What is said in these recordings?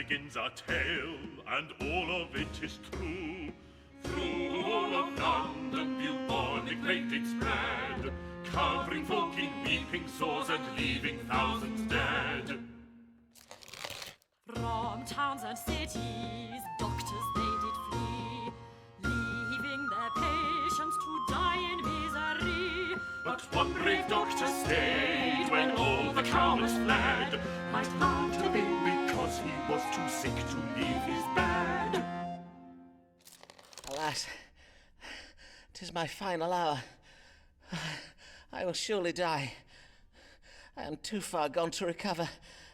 begins our tale, and all of it is true. Through all of London bubonic plague did spread, covering folk in weeping sores and leaving thousands dead. From towns and cities, doctors they did flee, leaving their patients to die in misery. But one brave doctor stayed when all the cowards fled, might not have been because he was too sick to leave his bed. Alas, 'tis my final hour. I will surely die. I am too far gone to recover,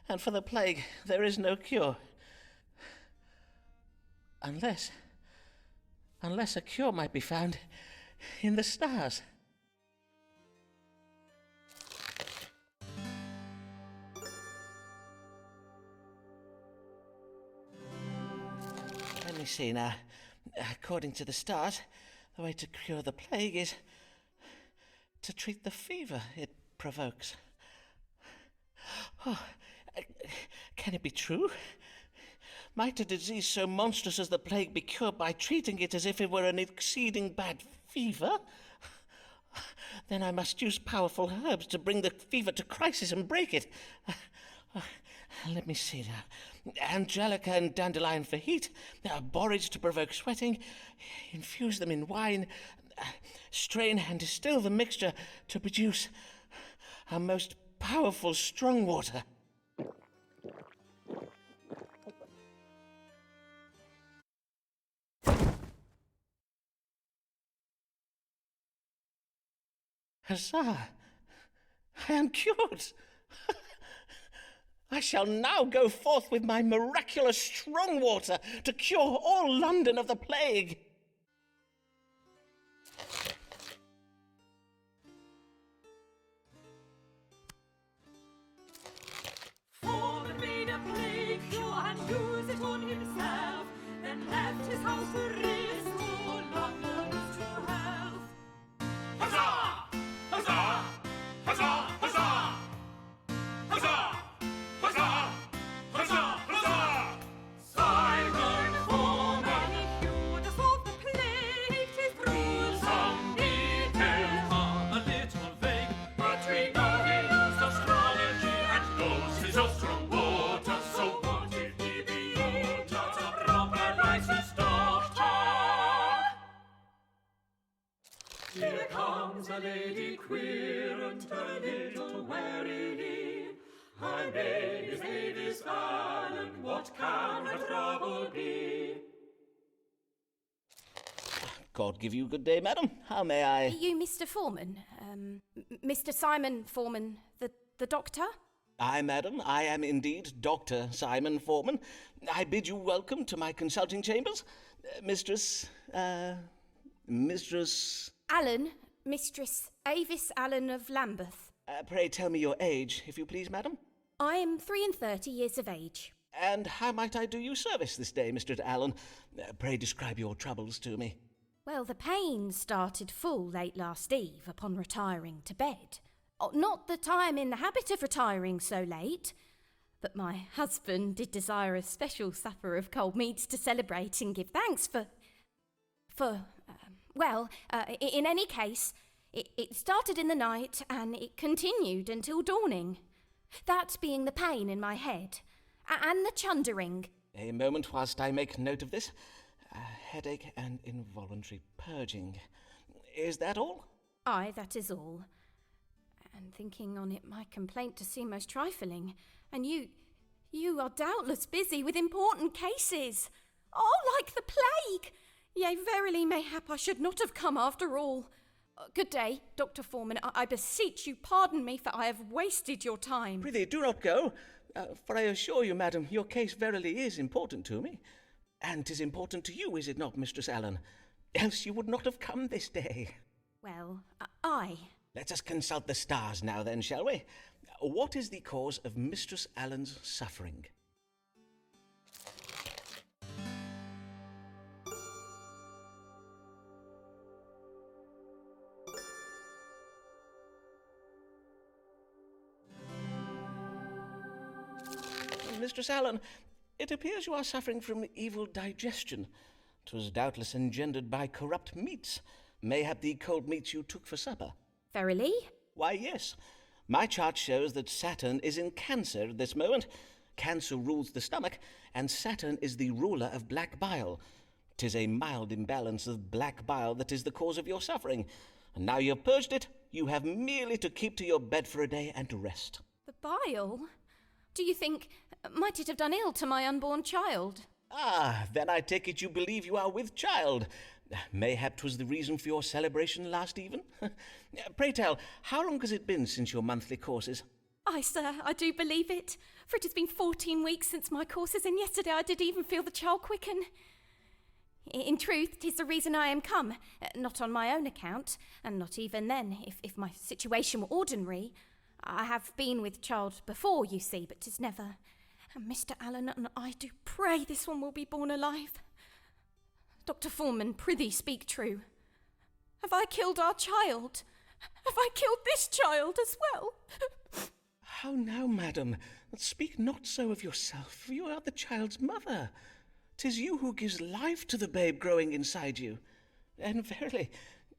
and for the plague there is no cure. Unless a cure might be found in the stars. Let me see now. According to the stars, the way to cure the plague is to treat the fever it provokes. Oh, can it be true? Might a disease so monstrous as the plague be cured by treating it as if it were an exceeding bad fever? Then I must use powerful herbs to bring the fever to crisis and break it. Let me see now. Angelica and dandelion for heat, borage to provoke sweating, infuse them in wine, strain and distill the mixture to produce a most powerful strong water. Huzzah! I am cured! I shall now go forth with my miraculous strong water to cure all London of the plague. Forman made a plague cure and used it on himself, then left his house to restore London's true health. Huzzah! Huzzah! Huzzah! Huzzah! Huzzah! Huzzah! Huzzah! Huzzah! Simon Forman, he cured us of the plague, 'tis true. Some details are a little vague, but we know he used astrology and knows his own strong water. So what if he be not a proper licensed doctor? Here comes a lady queer and a little wary. Her name is Avis Allen. What can her trouble be? God give you good day, madam. How may I... Are you Mr. Forman? Mr. Simon Forman, the doctor? Aye, madam, I am indeed Dr. Simon Forman. I bid you welcome to my consulting chambers. Mistress... Allen, Mistress Avis Allen of Lambeth. Pray tell me your age, if you please, madam. I am 33 years of age. And how might I do you service this day, Mistress Allen? Pray describe your troubles to me. Well, the pain started full late last eve upon retiring to bed. Not that I am in the habit of retiring so late, but my husband did desire a special supper of cold meats to celebrate and give thanks in any case, it started in the night and it continued until dawning. That being the pain in my head and the chundering. A moment whilst I make note of this. Headache and involuntary purging. Is that all? Aye, that is all. And thinking on it, my complaint does seem most trifling. And you are doubtless busy with important cases. Oh, like the plague! Yea, verily, mayhap I should not have come after all. Good day, Dr. Forman. I beseech you, pardon me, for I have wasted your time. Prithee, do not go, for I assure you, madam, your case verily is important to me. And 'tis important to you, is it not, Mistress Allen? Else you would not have come this day. Well, aye. Let us consult the stars now then, shall we? What is the cause of Mistress Allen's suffering? Mistress Allen, It appears you are suffering from evil digestion. 'Twas doubtless engendered by corrupt meats. Mayhap the cold meats you took for supper. Verily? Why, yes. My chart shows that Saturn is in Cancer at this moment. Cancer rules the stomach, and Saturn is the ruler of black bile. 'Tis a mild imbalance of black bile that is the cause of your suffering. And now you have purged it, you have merely to keep to your bed for a day and to rest. The bile? Do you think, might it have done ill to my unborn child? Ah, then I take it you believe you are with child. Mayhap 'twas the reason for your celebration last even? Pray tell, how long has it been since your monthly courses? Aye, sir, I do believe it. For it has been 14 weeks since my courses, and yesterday I did even feel the child quicken. In truth, 'tis the reason I am come, not on my own account, and not even then, if my situation were ordinary. I have been with child before, you see, but 'tis never. And Mr. Allen, and I do pray this one will be born alive. Dr. Forman, prithee speak true. Have I killed our child? Have I killed this child as well? How now, madam? Speak not so of yourself. You are the child's mother. 'Tis you who gives life to the babe growing inside you. And verily,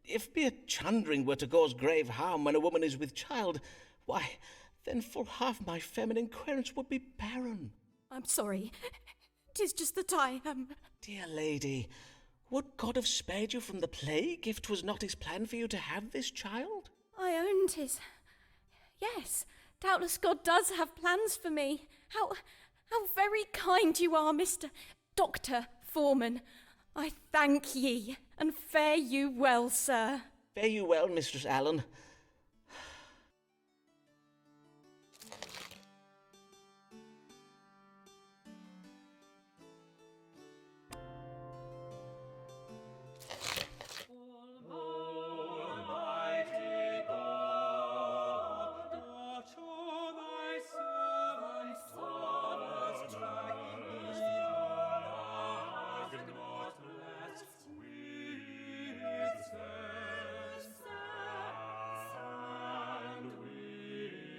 if mere chundering were to cause grave harm when a woman is with child, why, then full half my feminine querence would be barren. I'm sorry. 'Tis just that I am... Dear lady, would God have spared you from the plague if 'twas not his plan for you to have this child? I own 'tis. Yes, doubtless God does have plans for me. How very kind you are, Mr. Dr. Forman. I thank ye, and fare you well, sir. Fare you well, Mistress Allen. Almighty God, show thy servant Thomas Magnus not blessed with sense and wisdom.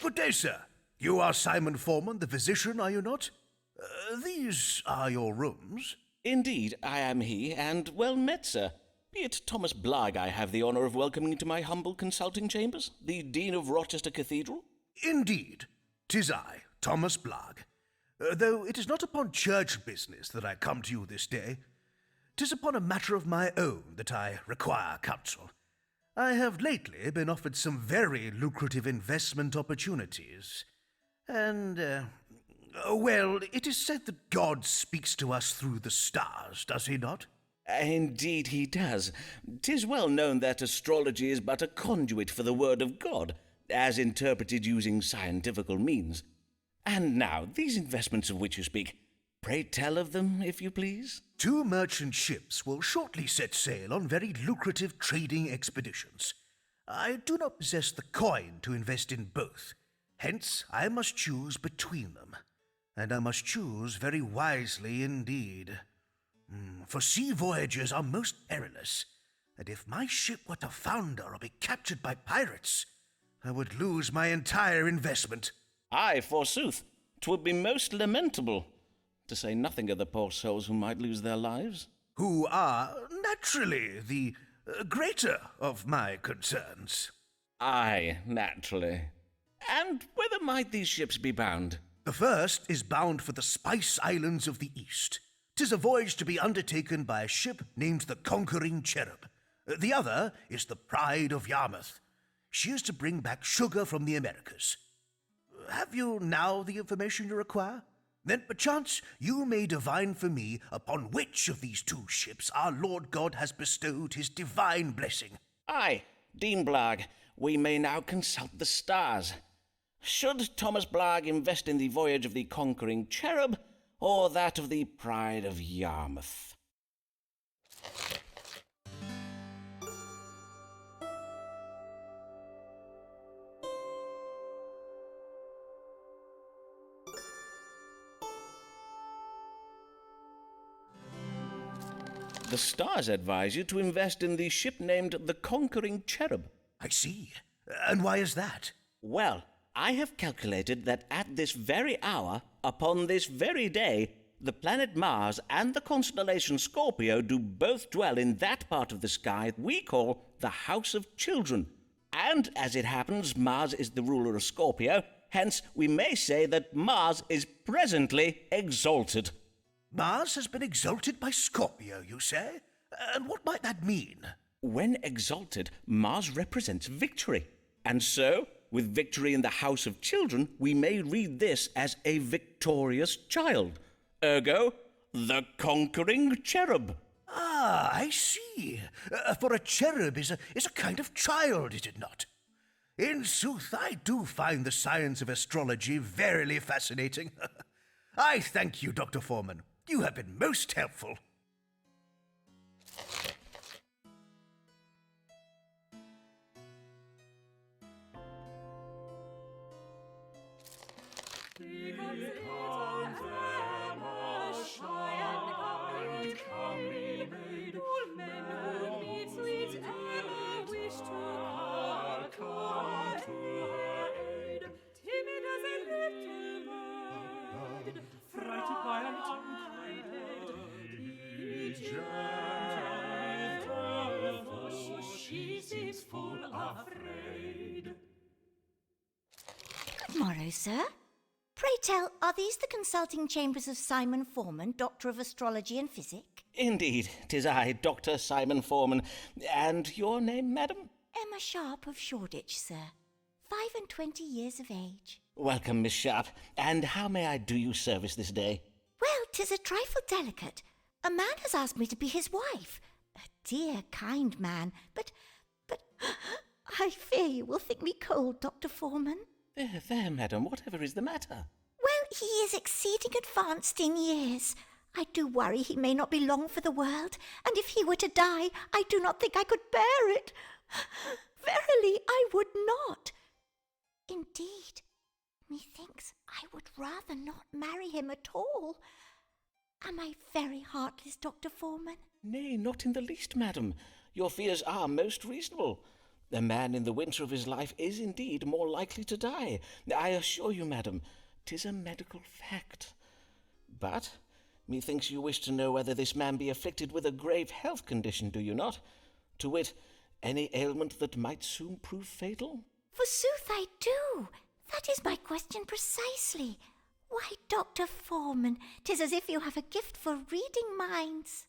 Good day, sir. You are Simon Forman, the physician, are you not? These are your rooms. Indeed, I am he, and well met, sir. Be it Thomas Blagg I have the honour of welcoming to my humble consulting chambers, the Dean of Rochester Cathedral? Indeed, 'tis I, Thomas Blagg. Though it is not upon church business that I come to you this day. 'Tis upon a matter of my own that I require counsel. I have lately been offered some very lucrative investment opportunities, and, well, it is said that God speaks to us through the stars, does he not? Indeed he does. 'Tis well known that astrology is but a conduit for the word of God, as interpreted using scientifical means. And now, these investments of which you speak, pray tell of them, if you please. 2 merchant ships will shortly set sail on very lucrative trading expeditions. I do not possess the coin to invest in both. Hence, I must choose between them. And I must choose very wisely indeed. For sea voyages are most perilous, and if my ship were to founder or be captured by pirates, I would lose my entire investment. Aye, forsooth, 'twould be most lamentable, to say nothing of the poor souls who might lose their lives. Who are, naturally, the greater of my concerns. Aye, naturally. And whither might these ships be bound? The first is bound for the Spice Islands of the East. 'Tis a voyage to be undertaken by a ship named the Conquering Cherub. The other is the Pride of Yarmouth. She is to bring back sugar from the Americas. Have you now the information you require? Then perchance you may divine for me upon which of these 2 ships our Lord God has bestowed his divine blessing. Aye, Dean Blagg, we may now consult the stars. Should Thomas Blagg invest in the voyage of the Conquering Cherub, or that of the Pride of Yarmouth? The stars advise you to invest in the ship named the Conquering Cherub. I see. And why is that? Well, I have calculated that at this very hour, upon this very day, the planet Mars and the constellation Scorpio do both dwell in that part of the sky we call the House of Children. And, as it happens, Mars is the ruler of Scorpio, hence we may say that Mars is presently exalted. Mars has been exalted by Scorpio, you say? And what might that mean? When exalted, Mars represents victory. And so, with victory in the House of Children, we may read this as a victorious child. Ergo, the conquering cherub. Ah, I see. For a cherub is a kind of child, is it not? In sooth, I do find the science of astrology verily fascinating. I thank you, Dr. Forman. You have been most helpful. Good morrow, sir. Pray tell, are these the consulting chambers of Simon Forman, Doctor of Astrology and Physick? Indeed, 'tis I, Dr. Simon Forman. And your name, madam? Emma Sharp of Shoreditch, sir. 25 years of age. Welcome, Miss Sharp. And how may I do you service this day? Well, 'tis a trifle delicate. A man has asked me to be his wife. A dear, kind man, but I fear you will think me cold, Dr. Forman. There, madam, whatever is the matter? Well, he is exceeding advanced in years. I do worry he may not be long for the world, and if he were to die, I do not think I could bear it. Verily, I would not. Indeed, methinks I would rather not marry him at all. Am I very heartless, Dr. Forman? Nay, not in the least, madam. Your fears are most reasonable. A man in the winter of his life is indeed more likely to die. I assure you, madam, 'tis a medical fact. But methinks you wish to know whether this man be afflicted with a grave health condition, do you not? To wit, any ailment that might soon prove fatal? Forsooth I do. That is my question precisely. Why, Dr. Forman, 'tis as if you have a gift for reading minds.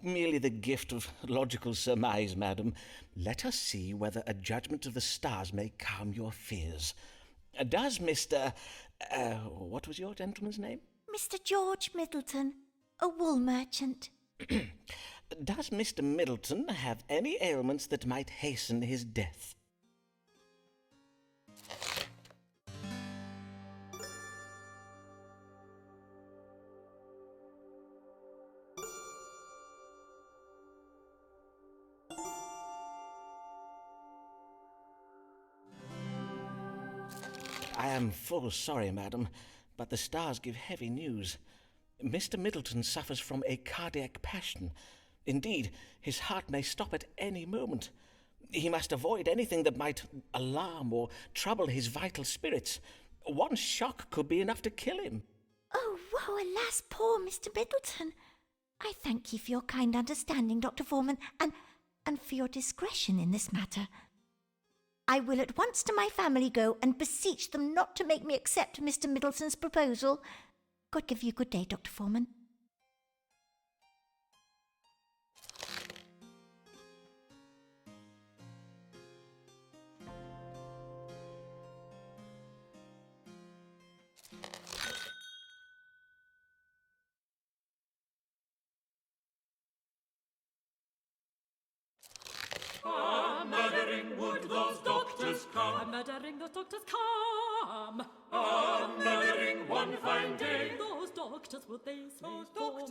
Merely the gift of logical surmise, madam. Let us see whether a judgment of the stars may calm your fears. Does Mr. What was your gentleman's name? Mr. George Middleton, a wool merchant. Does Mr. Middleton have any ailments that might hasten his death? I am full sorry, madam, but the stars give heavy news. Mr. Middleton suffers from a cardiac passion. Indeed, his heart may stop at any moment. He must avoid anything that might alarm or trouble his vital spirits. One shock could be enough to kill him. Oh, woe, alas, poor Mr. Middleton. I thank ye for your kind understanding, Dr. Forman, and for your discretion in this matter. I will at once to my family go and beseech them not to make me accept Mr. Middleton's proposal. God give you good day, Dr. Forman. Murdering would those doctors come. Murdering those doctors come. Murdering one fine day. Those doctors will they slay. Those Those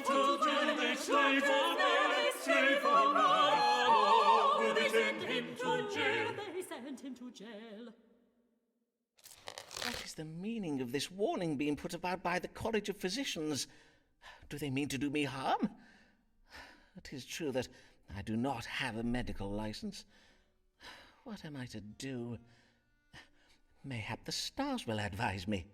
doctors will they slay for man, slay for man. Oh, will they send him to jail? They send him to jail. What is the meaning of this warning being put about by the College of Physicians? Do they mean to do me harm? It is true that I do not have a medical license. What am I to do? Mayhap the stars will advise me.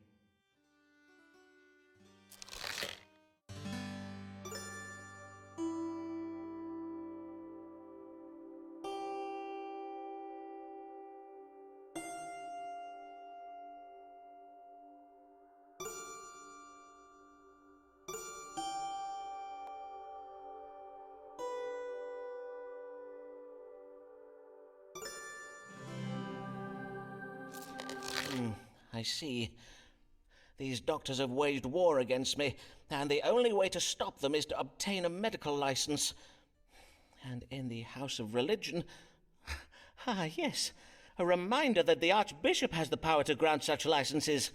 I see. These doctors have waged war against me, and the only way to stop them is to obtain a medical license. And in the House of Religion... Ah, yes, a reminder that the Archbishop has the power to grant such licenses.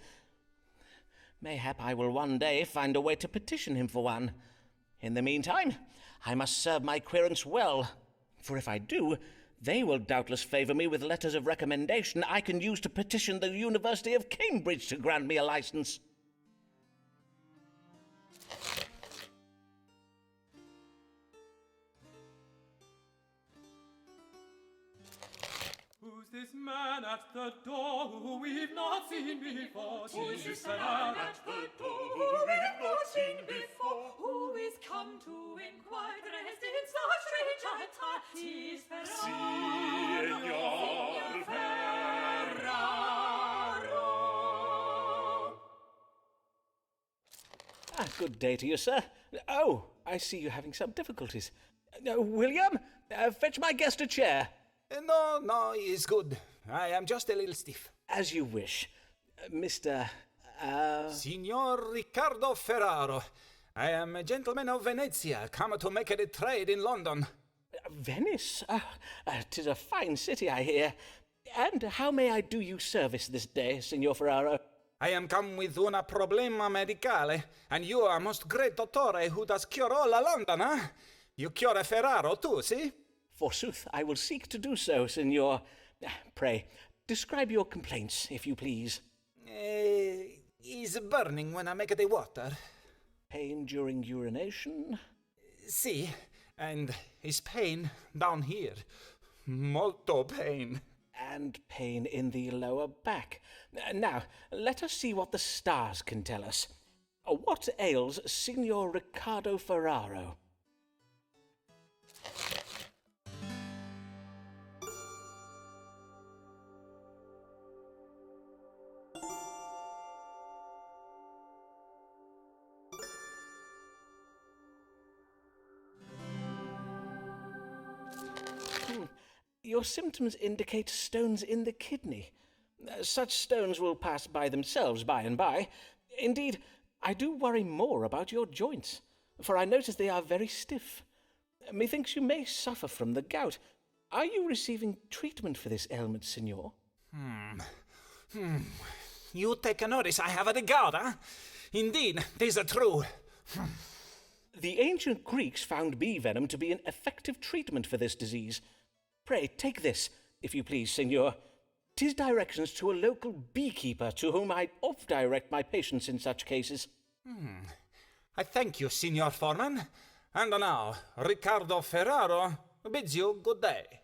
Mayhap I will one day find a way to petition him for one. In the meantime, I must serve my querents well, for if I do, they will doubtless favour me with letters of recommendation I can use to petition the University of Cambridge to grant me a licence. Who's this man at the door who we've not seen before? Who's this man at the door who we've not seen before? Who is come to inquire dressed in such strange attire? 'Tis Signor Ferraro. Good day to you, sir. Oh, I see you're having some difficulties. William, fetch my guest a chair. No, it's good. I am just a little stiff. As you wish. Mr. Signor Riccardo Ferraro. I am a gentleman of Venezia, come to make a trade in London. Venice? 'Tis a fine city, I hear. And how may I do you service this day, Signor Ferraro? I am come with una problema medicale, and you are most great dottore who does cure all London, eh? You cure Ferraro too, see? Forsooth, I will seek to do so, Signor. Pray, describe your complaints, if you please. Is burning when I make the water. Pain during urination? See, and is pain down here. Molto pain. And pain in the lower back. Now, let us see what the stars can tell us. What ails Signor Riccardo Ferraro? Your symptoms indicate stones in the kidney. Such stones will pass by themselves by and by. Indeed, I do worry more about your joints, for I notice they are very stiff. Methinks you may suffer from the gout. Are you receiving treatment for this ailment, Signor? You take notice I have the gout, eh? Indeed, 'tis true. The ancient Greeks found bee venom to be an effective treatment for this disease. Pray, take this, if you please, Signor. 'Tis directions to a local beekeeper to whom I oft direct my patients in such cases. I thank you, Signor Forman. And now, Riccardo Ferraro bids you good day.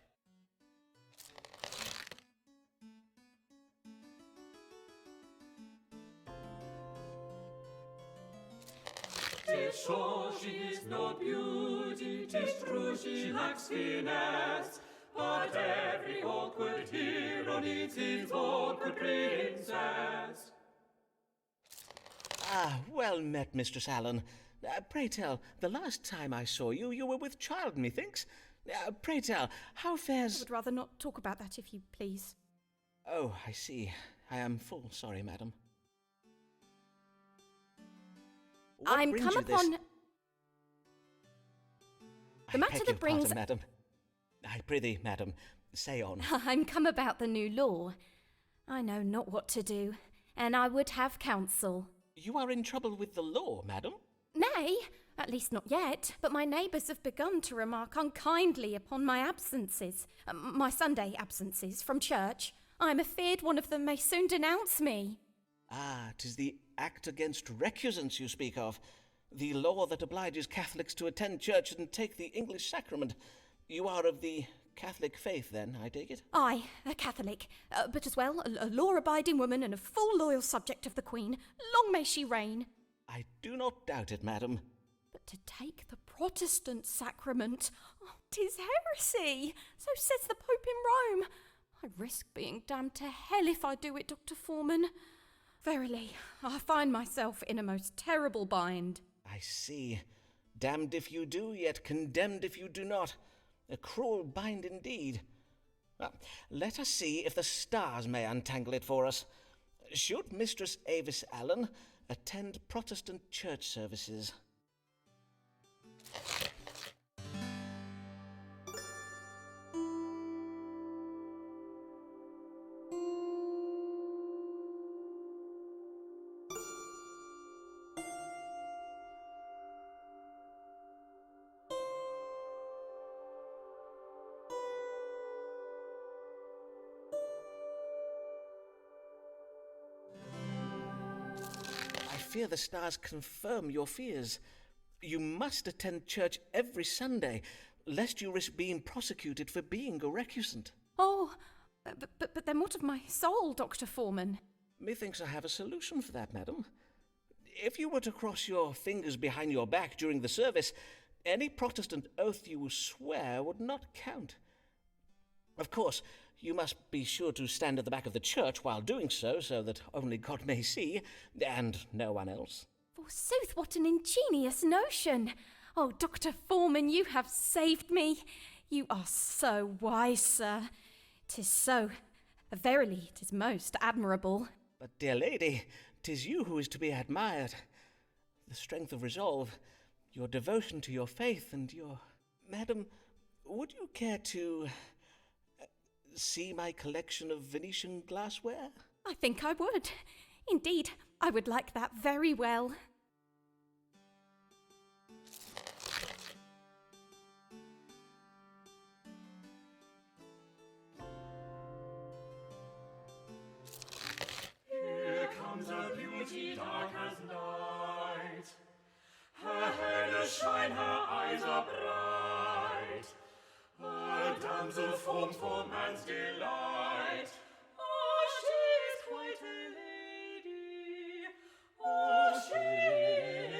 Tis sure she's no beauty, 'tis true she lacks finesse, but every awkward hero needs his awkward princess. Well met, Mistress Allen. Pray tell, the last time I saw you, you were with child, methinks. Pray tell, how I fares... would rather not talk about that, if you please. Oh, I see. I am full sorry, madam. What I'm brings come you upon... this? The matter I beg that your brings... pardon, madam. I prithee, madam, say on. I'm come about the new law. I know not what to do, and I would have counsel. You are in trouble with the law, madam? Nay, at least not yet, but my neighbours have begun to remark unkindly upon my absences, my Sunday absences from church. I am afeard one of them may soon denounce me. 'Tis the Act Against Recusants you speak of, the law that obliges Catholics to attend church and take the English sacrament. You are of the Catholic faith, then, I take it? Aye, a Catholic, but as well a law-abiding woman and a full loyal subject of the Queen. Long may she reign. I do not doubt it, madam. But to take the Protestant sacrament, 'tis heresy. So says the Pope in Rome. I risk being damned to hell if I do it, Dr. Forman. Verily, I find myself in a most terrible bind. I see. Damned if you do, yet condemned if you do not. A cruel bind indeed. Well, let us see if the stars may untangle it for us. Should Mistress Avis Allen attend Protestant church services? I fear the stars confirm your fears. You must attend church every Sunday, lest you risk being prosecuted for being a recusant. Oh, but then what of my soul, Dr. Forman? Methinks I have a solution for that, madam. If you were to cross your fingers behind your back during the service, any Protestant oath you swear would not count. Of course, you must be sure to stand at the back of the church while doing so that only God may see, and no one else. Forsooth, what an ingenious notion! Oh, Dr. Forman, you have saved me. You are so wise, sir. 'Tis so. Verily, 'tis most admirable. But, dear lady, 'tis you who is to be admired. The strength of resolve, your devotion to your faith, and your... Madam, would you care to see my collection of Venetian glassware? I think I would. Indeed, I would like that very well. Here comes a beauty dark as night. Her hair does shine, her eyes are bright. A damsel formed for man's delight. Oh, she is quite a lady. Oh, she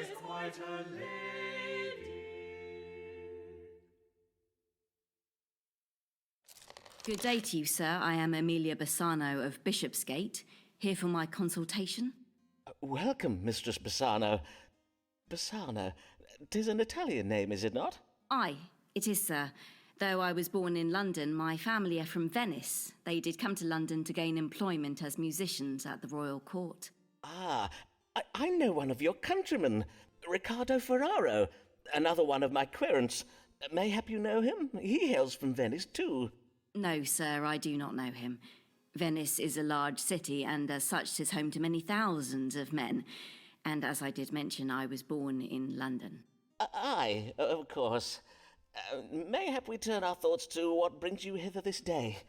is quite a lady. Good day to you, sir. I am Amelia Bassano of Bishopsgate, here for my consultation. Welcome, Mistress Bassano. Bassano, 'tis an Italian name, is it not? Aye, it is, sir. Though I was born in London, my family are from Venice. They did come to London to gain employment as musicians at the royal court. Ah, I know one of your countrymen, Riccardo Ferraro, another one of my querents. Mayhap you know him? He hails from Venice, too. No, sir, I do not know him. Venice is a large city, and as such 'tis home to many thousands of men. And as I did mention, I was born in London. Aye, of course. Mayhap we turn our thoughts to what brings you hither this day.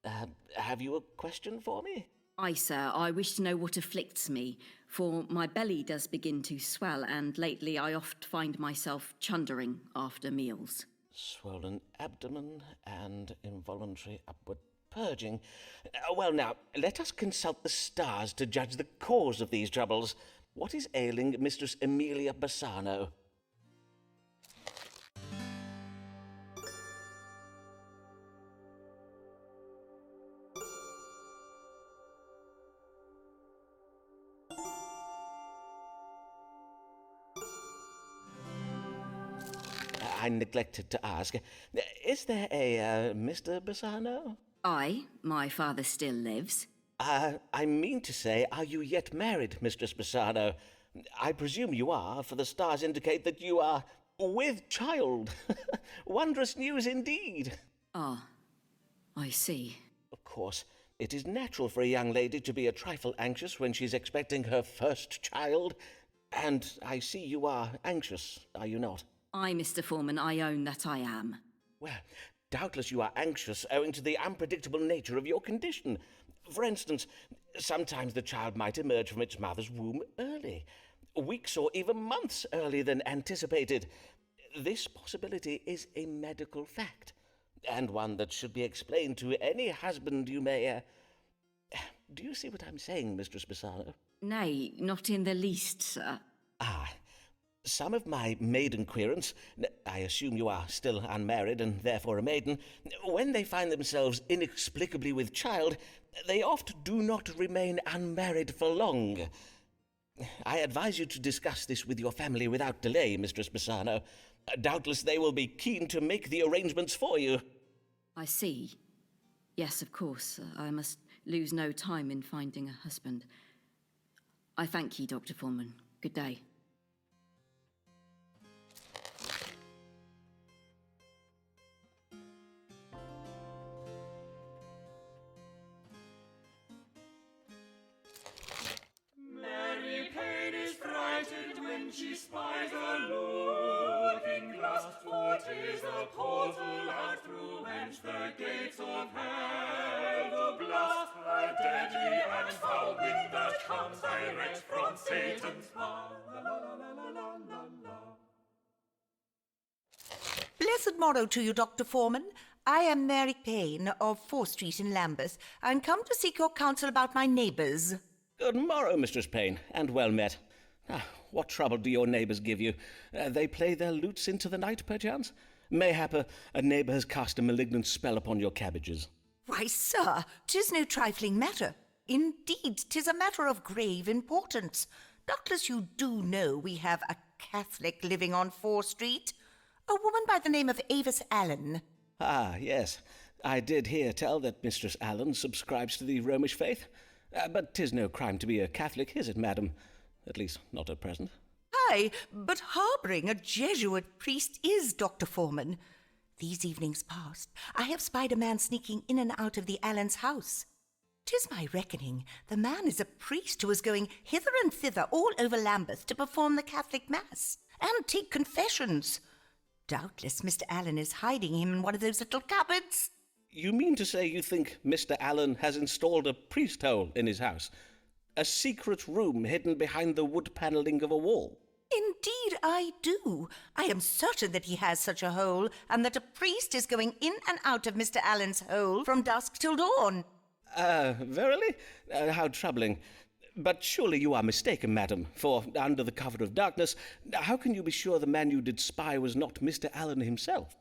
Have you a question for me? Aye, sir, I wish to know what afflicts me, for my belly does begin to swell, and lately I oft find myself chundering after meals. Swollen abdomen and involuntary upward purging. Well, now, let us consult the stars to judge the cause of these troubles. What is ailing Mistress Amelia Bassano? I neglected to ask. Is there a Mr. Bassano? Aye, my father still lives. I mean to say, are you yet married, Mistress Bassano? I presume you are, for the stars indicate that you are with child. Wondrous news indeed. Ah, I see. Of course, it is natural for a young lady to be a trifle anxious when she's expecting her first child. And I see you are anxious, are you not? Aye, Mr. Forman, I own that I am. Well, doubtless you are anxious owing to the unpredictable nature of your condition. For instance, sometimes the child might emerge from its mother's womb early, weeks or even months earlier than anticipated. This possibility is a medical fact. and one that should be explained to any husband you may... Do you see what I'm saying, Mistress Bassano? Nay, not in the least, sir. Ah, some of my maiden querents, I assume you are still unmarried and therefore a maiden, when they find themselves inexplicably with child, they oft do not remain unmarried for long. I advise you to discuss this with your family without delay, Mistress Bassano. Doubtless they will be keen to make the arrangements for you. I see. Yes, of course. I must lose no time in finding a husband. I thank you, Dr. Forman. Good day. Mary Payne is frightened when she spies a looking glass, for 'tis a portal out through whence the gates of hell do blast. A deadly and foul wind that comes direct from Satan's paw. La la la la la la la. Blessed morrow to you, Dr. Forman. I am Mary Payne of 4th Street in Lambeth, and come to seek your counsel about my neighbours. Good morrow, Mistress Payne, and well met. What trouble do your neighbours give you? They play their lutes into the night, perchance? Mayhap a neighbour has cast a malignant spell upon your cabbages. Why, sir, 'tis no trifling matter. Indeed, 'tis a matter of grave importance. Doubtless you do know we have a Catholic living on 4th Street, a woman by the name of Avis Allen. Ah, yes. I did hear tell that Mistress Allen subscribes to the Romish faith. But 'tis no crime to be a Catholic, is it, madam? At least, not at present. Aye, but harbouring a Jesuit priest is, Dr. Forman. These evenings past, I have spied a man sneaking in and out of the Allens' house. 'Tis my reckoning the man is a priest who is going hither and thither all over Lambeth to perform the Catholic Mass and take confessions. Doubtless Mr. Allen is hiding him in one of those little cupboards. You mean to say you think Mr. Allen has installed a priest hole in his house? A secret room hidden behind the wood panelling of a wall? Indeed I do. I am certain that he has such a hole, and that a priest is going in and out of Mr. Allen's hole from dusk till dawn. Verily? How troubling. But surely you are mistaken, madam, for under the cover of darkness, how can you be sure the man you did spy was not Mr. Allen himself?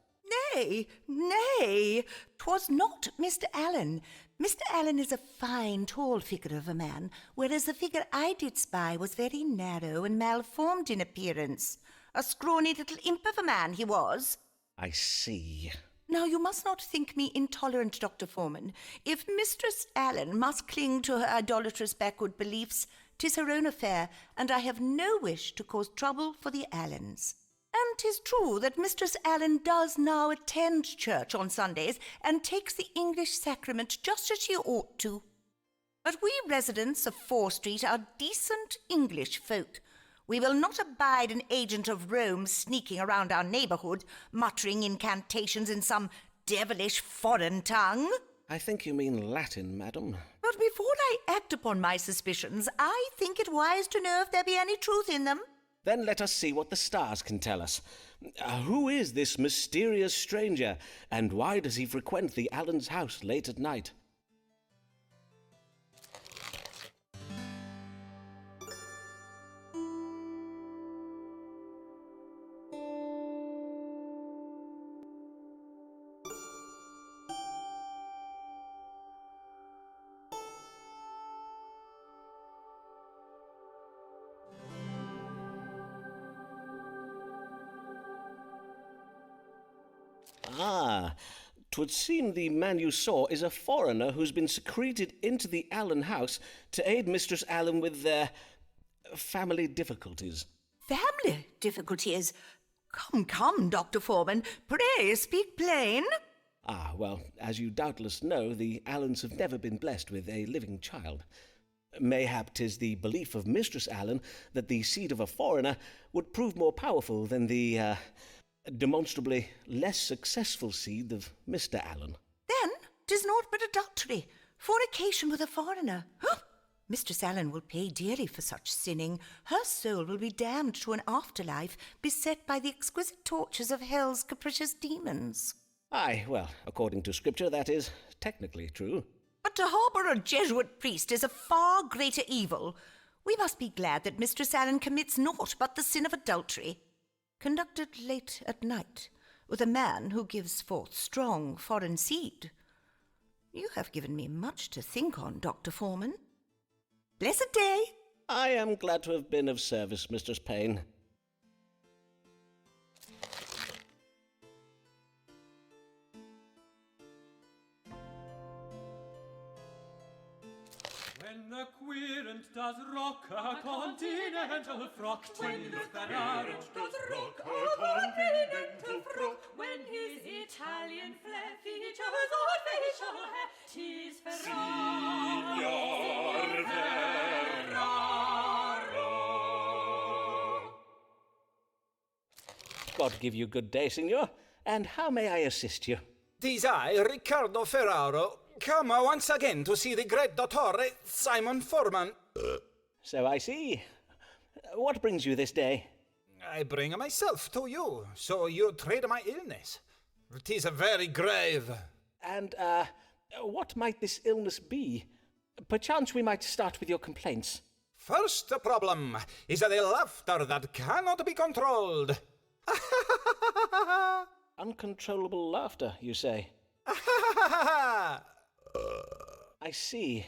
Nay, 'twas not Mr. Allen. Mr. Allen is a fine, tall figure of a man, whereas the figure I did spy was very narrow and malformed in appearance. A scrawny little imp of a man he was. I see. Now, you must not think me intolerant, Dr. Forman. If Mistress Allen must cling to her idolatrous backward beliefs, 'tis her own affair, and I have no wish to cause trouble for the Allens. And 'tis true that Mistress Allen does now attend church on Sundays and takes the English sacrament just as she ought to. But we residents of 4th Street are decent English folk. We will not abide an agent of Rome sneaking around our neighbourhood, muttering incantations in some devilish foreign tongue. I think you mean Latin, madam. But before I act upon my suspicions, I think it wise to know if there be any truth in them. Then let us see what the stars can tell us. Who is this mysterious stranger, and why does he frequent the Allens' house late at night? Ah, 'twould seem the man you saw is a foreigner who's been secreted into the Allen house to aid Mistress Allen with their family difficulties. Family difficulties? Come, Dr. Forman, pray speak plain. Ah, well, as you doubtless know, the Allens have never been blessed with a living child. Mayhap 'tis the belief of Mistress Allen that the seed of a foreigner would prove more powerful than the, demonstrably less successful seed of Mr. Allen. Then 'tis naught but adultery, fornication with a foreigner. Mistress Allen will pay dearly for such sinning. Her soul will be damned to an afterlife, beset by the exquisite tortures of hell's capricious demons. Aye, well, according to scripture, that is technically true. But to harbour a Jesuit priest is a far greater evil. We must be glad that Mistress Allen commits naught but the sin of adultery, conducted late at night, with a man who gives forth strong foreign seed. You have given me much to think on, Dr. Forman. Blessed day! I am glad to have been of service, Mistress Payne. When the querent does rock a continental frock, when the Arendt does rock a continental frock, When his Italian flair features all facial hair, 'tis Ferraro. Signor Ferraro. God give you good day, signor. And how may I assist you? 'Tis I, Riccardo Ferraro, come once again to see the great dottore, Simon Forman. So I see. What brings you this day? I bring myself to you, so you treat my illness. 'Tis very grave. And, what might this illness be? Perchance we might start with your complaints. First problem is the laughter that cannot be controlled. Uncontrollable laughter, you say? I see.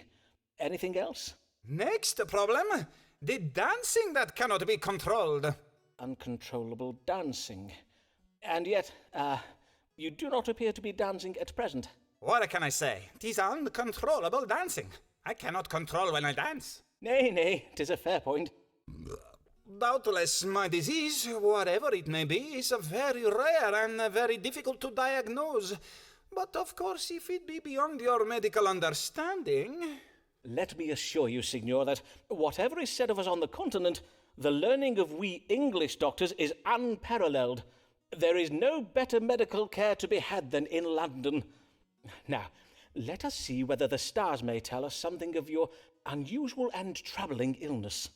Anything else? Next problem, the dancing that cannot be controlled. Uncontrollable dancing. And yet, you do not appear to be dancing at present. What can I say? 'Tis uncontrollable dancing. I cannot control when I dance. Nay, 'tis a fair point. Doubtless my disease, whatever it may be, is very rare and very difficult to diagnose. But of course, if it be beyond your medical understanding... Let me assure you, signor, that whatever is said of us on the continent, the learning of we English doctors is unparalleled. There is no better medical care to be had than in London. Now, let us see whether the stars may tell us something of your unusual and troubling illness.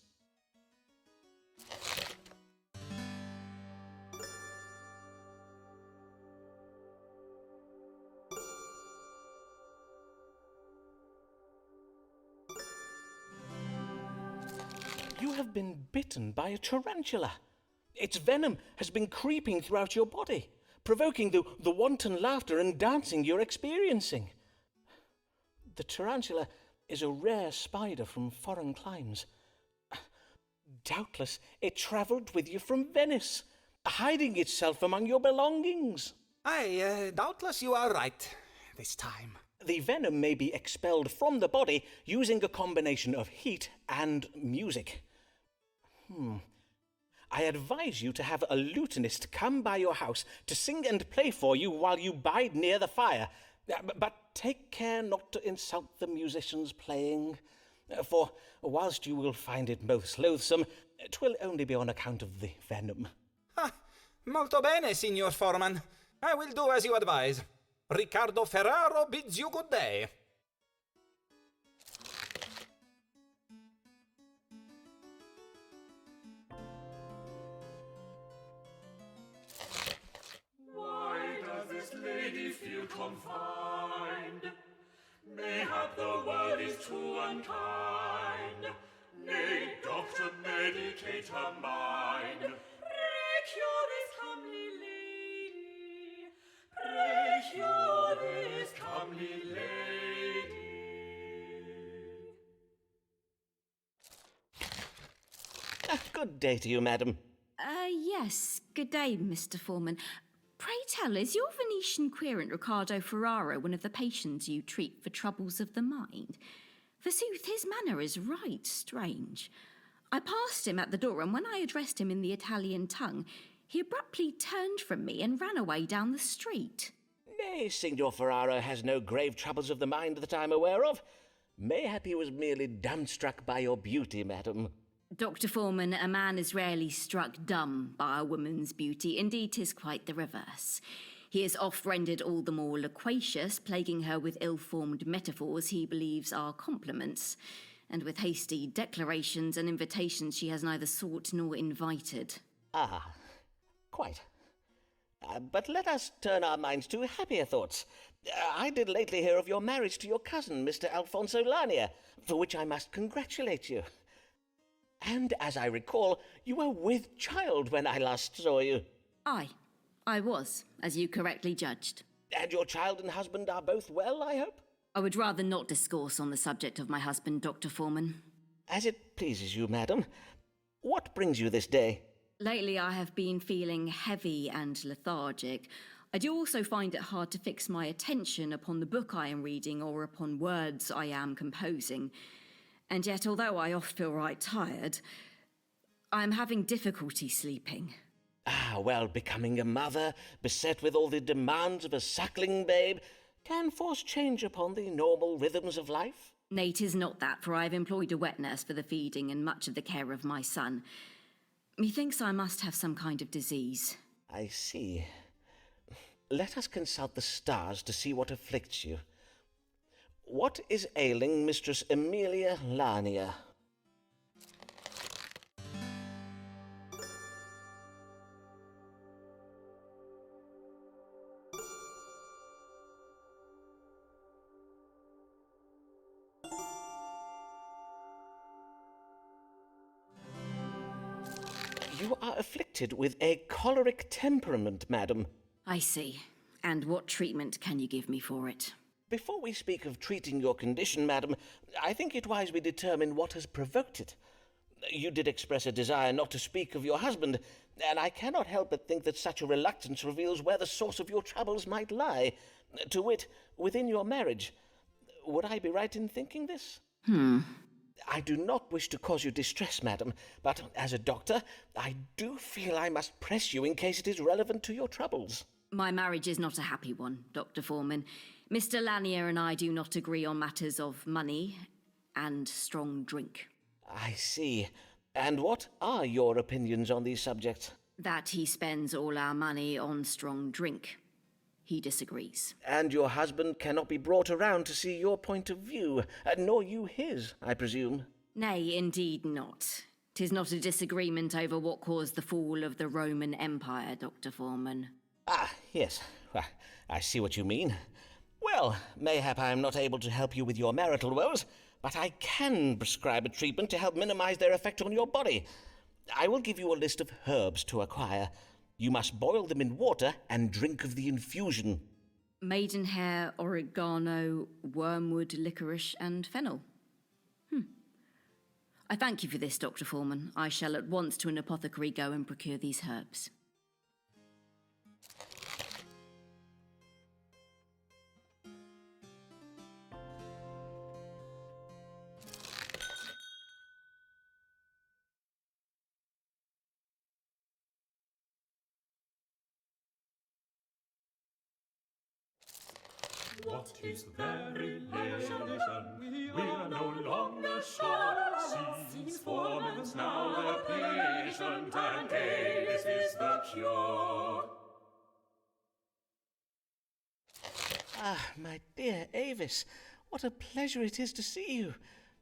You have been bitten by a tarantula. Its venom has been creeping throughout your body, provoking the wanton laughter and dancing you're experiencing. The tarantula is a rare spider from foreign climes. Doubtless it travelled with you from Venice, hiding itself among your belongings. Aye, doubtless you are right this time. The venom may be expelled from the body using a combination of heat and music. I advise you to have a lutenist come by your house to sing and play for you while you bide near the fire. But take care not to insult the musicians playing, for whilst you will find it most loathsome, 'twill only be on account of the venom. Molto bene, Signor Forman. I will do as you advise. Riccardo Ferraro bids you good day. Why does this lady feel confined? Mayhap the world is too unkind. Nay, doctor, medicate her mind. Pray cure this comely lady. Pray cure this Comely lady. Good day to you, madam. Yes. Good day, Mr. Forman. Pray tell, is your Venetian querent Riccardo Ferraro one of the patients you treat for troubles of the mind? Forsooth, his manner is right strange. I passed him at the door, and when I addressed him in the Italian tongue, he abruptly turned from me and ran away down the street. Nay, Signor Ferraro has no grave troubles of the mind that I'm aware of. Mayhap he was merely dumbstruck by your beauty, madam. Dr. Forman, a man is rarely struck dumb by a woman's beauty. Indeed, 'tis quite the reverse. He is oft rendered all the more loquacious, plaguing her with ill-formed metaphors he believes are compliments, and with hasty declarations and invitations she has neither sought nor invited. Ah, quite. But let us turn our minds to happier thoughts. I did lately hear of your marriage to your cousin, Mr. Alfonso Lanier, for which I must congratulate you. And as I recall, you were with child when I last saw you. Aye, I was, as you correctly judged. And your child and husband are both well, I hope? I would rather not discourse on the subject of my husband, Dr. Forman. As it pleases you, madam. What brings you this day? Lately I have been feeling heavy and lethargic. I do also find it hard to fix my attention upon the book I am reading or upon words I am composing. And yet, although I oft feel right tired, I am having difficulty sleeping. Ah, well, becoming a mother, beset with all the demands of a suckling babe, can force change upon the normal rhythms of life. Nay, 'tis not that, for I have employed a wet nurse for the feeding and much of the care of my son. Methinks I must have some kind of disease. I see. Let us consult the stars to see what afflicts you. What is ailing Mistress Amelia Lanier? You are afflicted with a choleric temperament, madam. I see. And what treatment can you give me for it? Before we speak of treating your condition, madam, I think it wise we determine what has provoked it. You did express a desire not to speak of your husband, and I cannot help but think that such a reluctance reveals where the source of your troubles might lie, to wit, within your marriage. Would I be right in thinking this? I do not wish to cause you distress, madam, but as a doctor, I do feel I must press you in case it is relevant to your troubles. My marriage is not a happy one, Dr. Forman. Mr. Lanier and I do not agree on matters of money and strong drink. I see. And what are your opinions on these subjects? That he spends all our money on strong drink. He disagrees. And your husband cannot be brought around to see your point of view, nor you his, I presume. Nay, indeed not. 'Tis not a disagreement over what caused the fall of the Roman Empire, Dr. Forman. Ah, yes. Well, I see what you mean. Well, mayhap I am not able to help you with your marital woes, but I can prescribe a treatment to help minimize their effect on your body. I will give you a list of herbs to acquire. You must boil them in water and drink of the infusion. Maidenhair, oregano, wormwood, licorice, and fennel. I thank you for this, Dr. Forman. I shall at once to an apothecary go and procure these herbs. What is variation? We are no longer sure. Seems Forman's now a patient, and Avis is the cure. Ah, my dear Avis, what a pleasure it is to see you.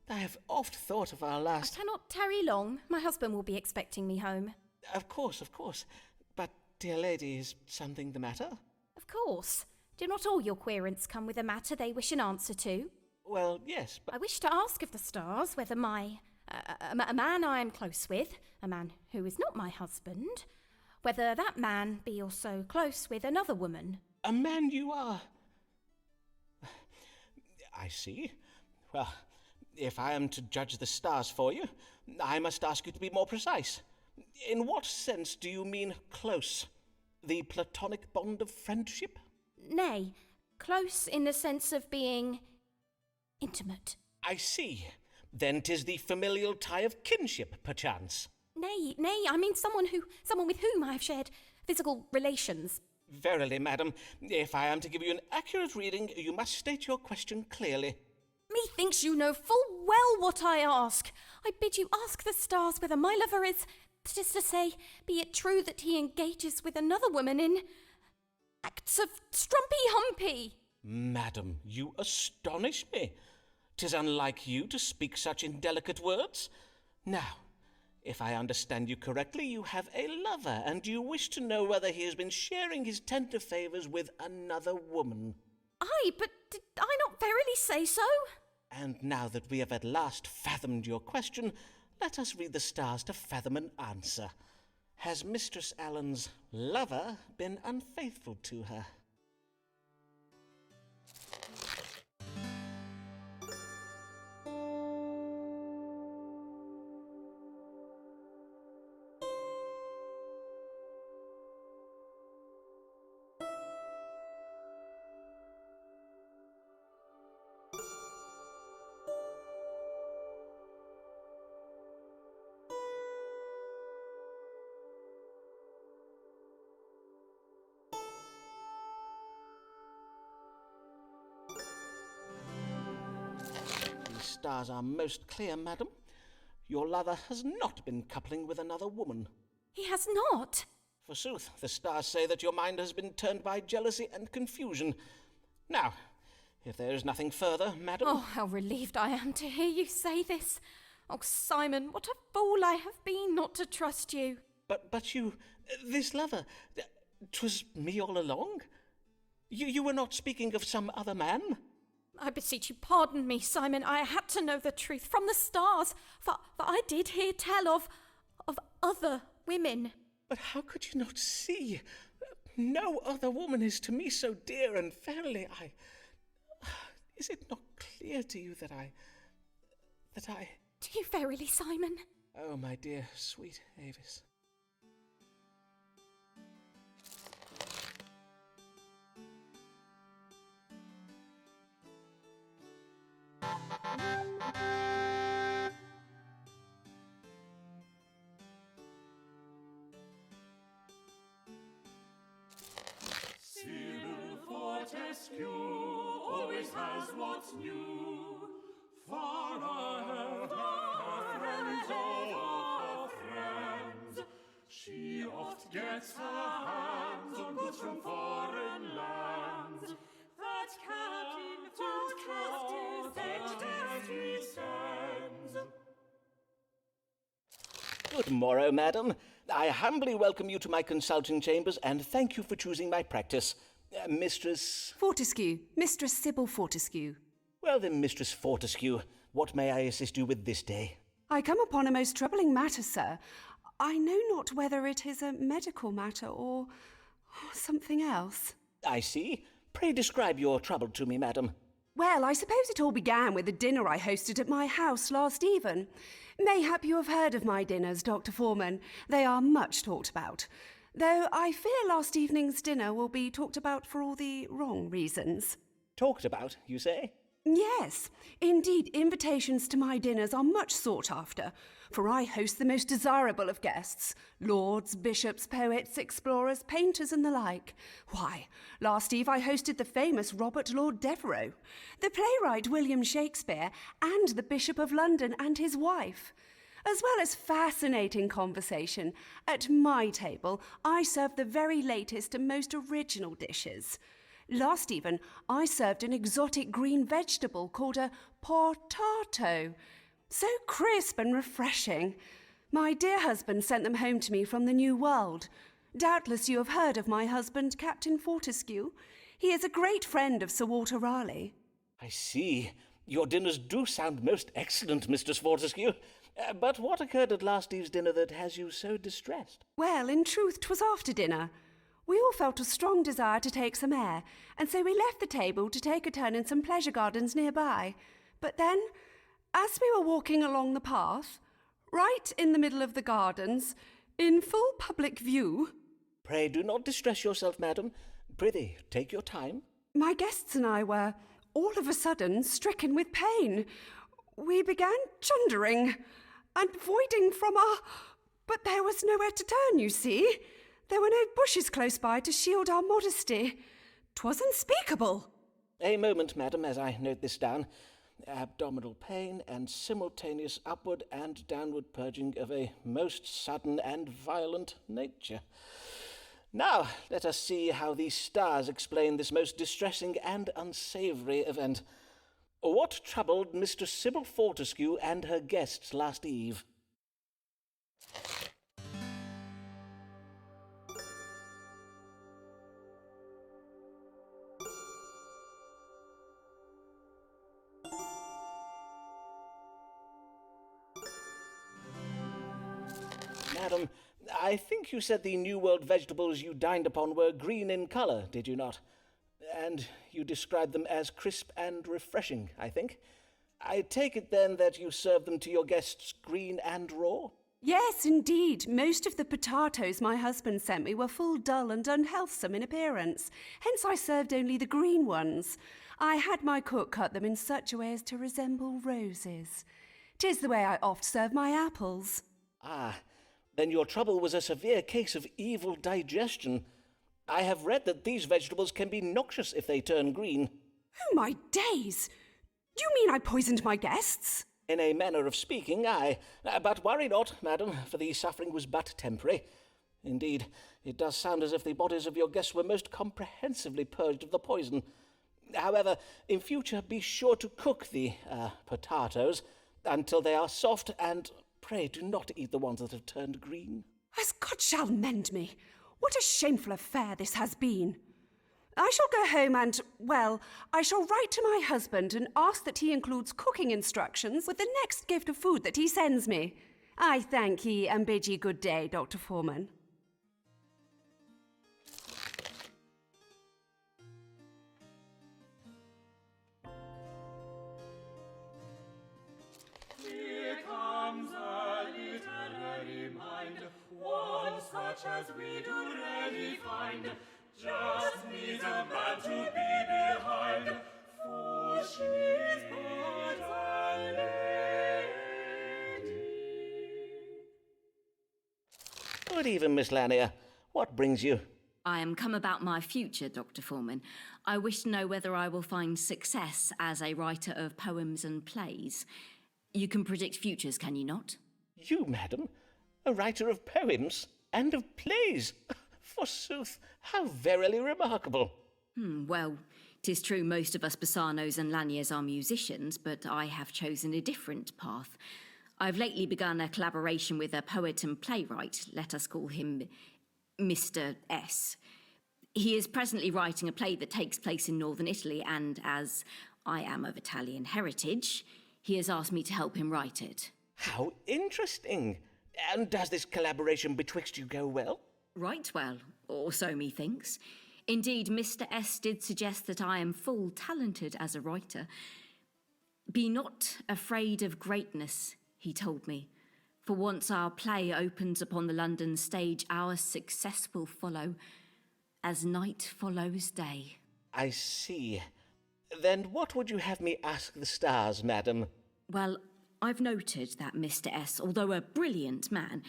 I have oft thought of our I last... cannot tarry long. My husband will be expecting me home. Of course. But, dear lady, is something the matter? Of course. Do not all your querents come with a matter they wish an answer to? Well, yes, but... I wish to ask of the stars whether a man I am close with, a man who is not my husband, whether that man be also close with another woman. A man you are... I see. Well, if I am to judge the stars for you, I must ask you to be more precise. In what sense do you mean close? The platonic bond of friendship? Nay, close in the sense of being intimate. I see. Then 'tis the familial tie of kinship, perchance. Nay, I mean someone with whom I have shared physical relations. Verily, madam, if I am to give you an accurate reading, you must state your question clearly. Methinks you know full well what I ask. I bid you ask the stars whether my lover is, that is to say, be it true that he engages with another woman in acts of strumpy-humpy. Madam, you astonish me. 'Tis unlike you to speak such indelicate words. Now, If I understand you correctly, you have a lover, and you wish to know whether he has been sharing his tender favours with another woman. Aye, but did I not verily say so? And now that we have at last fathomed your question, let us read the stars to fathom an answer. Has Mistress Allen's lover been unfaithful to her? The stars are most clear, madam. Your lover has not been coupling with another woman. He has not. Forsooth, the stars say that your mind has been turned by jealousy and confusion. Now, if there is nothing further, madam... Oh, how relieved I am to hear you say this. Oh, Simon, what a fool I have been not to trust you. But you... this lover... 'twas me all along? You were not speaking of some other man? I beseech you, pardon me, Simon. I had to know the truth from the stars, for I did hear tell of other women. But how could you not see? No other woman is to me so dear, and verily is it not clear to you that I... Do you verily, Simon? Oh, my dear, sweet Avis. Simon Fortescue always has what's new. Far ahead of her friends. She oft gets her hands on goods from foreign lands. That Captain Fortescue sends. Good morrow, madam. I humbly welcome you to my consulting chambers, and thank you for choosing my practice. Mistress... Fortescue, Mistress Sybil Fortescue. Well then, Mistress Fortescue, what may I assist you with this day? I come upon a most troubling matter, sir. I know not whether it is a medical matter or something else. I see. Pray describe your trouble to me, madam. Well, I suppose it all began with a dinner I hosted at my house last even. Mayhap you have heard of my dinners, Dr. Forman. They are much talked about. Though I fear last evening's dinner will be talked about for all the wrong reasons. Talked about, you say? Yes, indeed, invitations to my dinners are much sought after, for I host the most desirable of guests, lords, bishops, poets, explorers, painters, and the like. Why, last eve I hosted the famous Robert Lord Devereux, the playwright William Shakespeare, and the Bishop of London and his wife. As well as fascinating conversation, at my table I serve the very latest and most original dishes. Last even, I served an exotic green vegetable called a portato. So crisp and refreshing. My dear husband sent them home to me from the New World. Doubtless you have heard of my husband, Captain Fortescue. He is a great friend of Sir Walter Raleigh. I see. Your dinners do sound most excellent, Mistress Fortescue. But what occurred at last eve's dinner that has you so distressed? Well, in truth, 'twas after dinner. We all felt a strong desire to take some air, and so we left the table to take a turn in some pleasure gardens nearby. But then, as we were walking along the path, right in the middle of the gardens, in full public view... Pray do not distress yourself, madam. Prithee, take your time. My guests and I were, all of a sudden, stricken with pain. We began chundering and voiding from our... But there was nowhere to turn, you see. There were no bushes close by to shield our modesty. 'Twas unspeakable. A moment, madam, as I note this down. Abdominal pain and simultaneous upward and downward purging of a most sudden and violent nature. Now, let us see how these stars explain this most distressing and unsavoury event. What troubled Mistress Sybil Fortescue and her guests last eve? Madam, I think you said the New World vegetables you dined upon were green in colour, did you not? And you described them as crisp and refreshing, I think. I take it then that you served them to your guests green and raw? Yes, indeed. Most of the potatoes my husband sent me were full, dull, and unhealthsome in appearance. Hence I served only the green ones. I had my cook cut them in such a way as to resemble roses. 'Tis the way I oft serve my apples. Ah, then your trouble was a severe case of evil digestion. I have read that these vegetables can be noxious if they turn green. Oh, my days! Do you mean I poisoned my guests? In a manner of speaking, aye. But worry not, madam, for the suffering was but temporary. Indeed, it does sound as if the bodies of your guests were most comprehensively purged of the poison. However, in future, be sure to cook the potatoes until they are soft, and pray do not eat the ones that have turned green. As God shall mend me! What a shameful affair this has been! I shall go home and, well, I shall write to my husband and ask that he includes cooking instructions with the next gift of food that he sends me. I thank ye and bid ye good day, Dr. Forman. Here comes a literary mind, one such as we do rarely find. Just needs a man to be behind, for she's but a lady. Good even, Miss Lanier. What brings you? I am come about my future, Dr. Forman. I wish to know whether I will find success as a writer of poems and plays. You can predict futures, can you not? You, madam? A writer of poems and of plays? Forsooth, how verily remarkable. Well, 'tis true most of us Bassanos and Laniers are musicians, but I have chosen a different path. I've lately begun a collaboration with a poet and playwright. Let us call him Mr. S. He is presently writing a play that takes place in northern Italy, and as I am of Italian heritage, he has asked me to help him write it. How interesting. And does this collaboration betwixt you go well? Right well, or so methinks. Indeed, Mr. S did suggest that I am full talented as a writer. Be not afraid of greatness, he told me. For once our play opens upon the London stage, our success will follow, as night follows day. I see. Then what would you have me ask the stars, madam? Well, I've noted that Mr. S, although a brilliant man,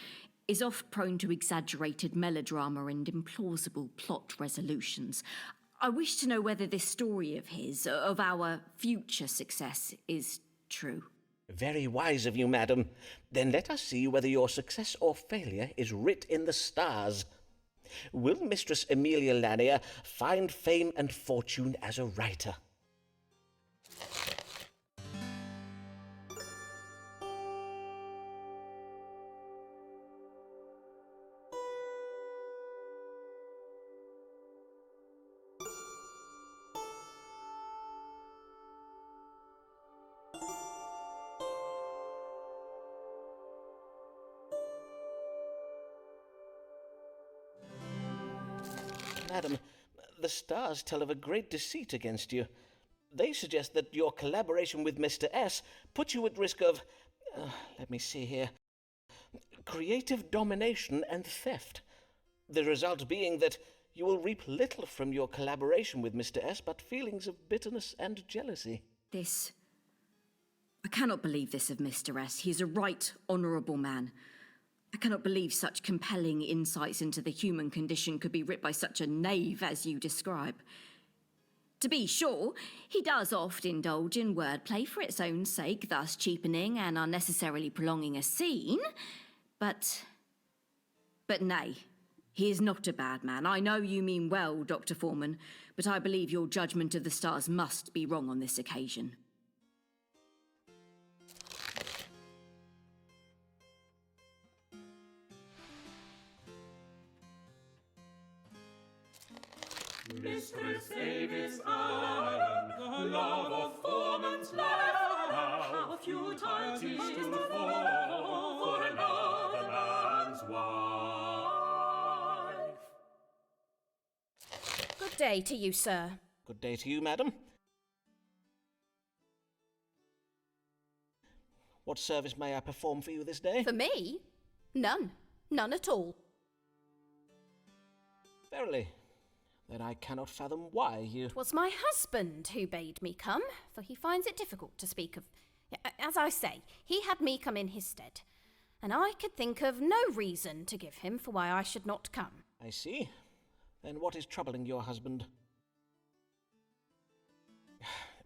is oft prone to exaggerated melodrama and implausible plot resolutions. I wish to know whether this story of his, of our future success, is true. Very wise of you, madam. Then let us see whether your success or failure is writ in the stars. Will Mistress Amelia Lanier find fame and fortune as a writer? Madam, the stars tell of a great deceit against you. They suggest that your collaboration with Mr. S puts you at risk of, let me see here, creative domination and theft. The result being that you will reap little from your collaboration with Mr. S, but feelings of bitterness and jealousy. I cannot believe this of Mr. S. He is a right honourable man. I cannot believe such compelling insights into the human condition could be writ by such a knave as you describe. To be sure, he does oft indulge in wordplay for its own sake, thus cheapening and unnecessarily prolonging a scene. But nay, he is not a bad man. I know you mean well, Dr. Forman, but I believe your judgment of the stars must be wrong on this occasion. Mistress Davis Allen, the love of Forman's life, how futile 'tis to fall for another man's wife. day to you, sir. Good day to you, madam. What service may I perform for you this day? For me? None. None at all. Verily. Then I cannot fathom why you... 'Twas my husband who bade me come, for he finds it difficult to speak of... As I say, he had me come in his stead, and I could think of no reason to give him for why I should not come. I see. Then what is troubling your husband?